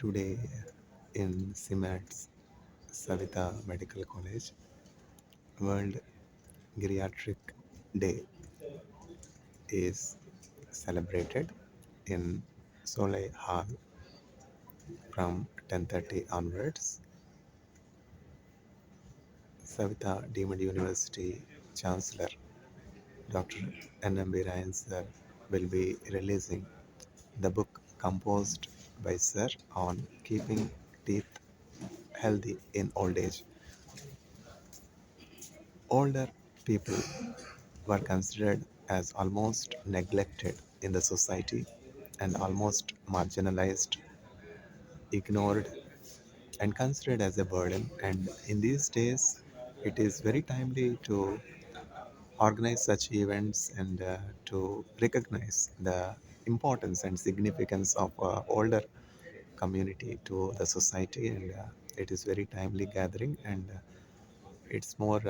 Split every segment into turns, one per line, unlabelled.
Today in CIMAT's Saveetha Medical College, World Geriatric Day is celebrated in Soleil Hall from 10:30 onwards. Saveetha Deemed University Chancellor Dr N M Veeraiyan sir will be releasing the book composed by sir on keeping teeth healthy in old age. Older people were considered as almost neglected in the society and almost marginalized, ignored, and considered as a burden. And in these days, it is very timely to organize such events and to recognize the importance and significance of older community to the society. And it is very timely gathering, and it's more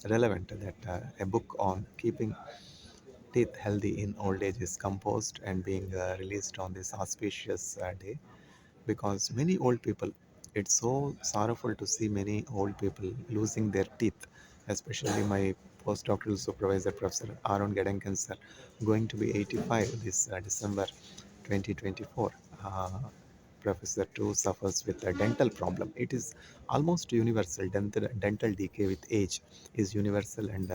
relevant that a book on keeping teeth healthy in old age is composed and being released on this auspicious day, because many old people, it's so sorrowful to see many old people losing their teeth, especially my postdoctoral supervisor, Professor Aaron Gedankan sir, going to be 85 this December 2024. Professor too suffers with a dental problem. It is almost universal. Dental decay with age is universal, and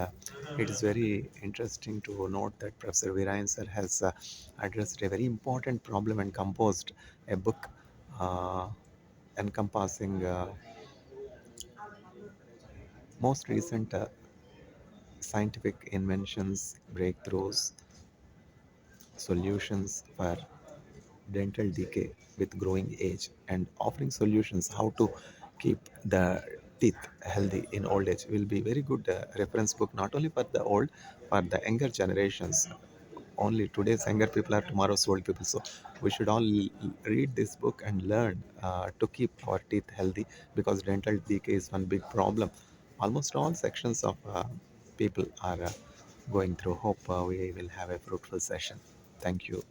it is very interesting to note that Professor Veeraiyan sir has addressed a very important problem and composed a book uh, encompassing most recent scientific inventions, breakthroughs, solutions for dental decay with growing age, and offering solutions how to keep the teeth healthy in old age will be very good reference book, not only for the old, for the younger generations. Only today's younger people are tomorrow's old people, so we should all read this book and learn to keep our teeth healthy, because dental decay is one big problem almost all sections of people are going through. Hope we will have a fruitful session. Thank you.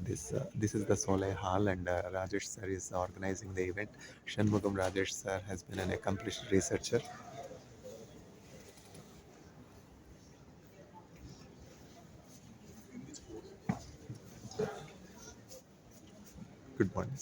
This is the Soleil Hall, and Rajesh sir is organizing the event. Shanmugam Rajesh sir has been an accomplished researcher. Good morning.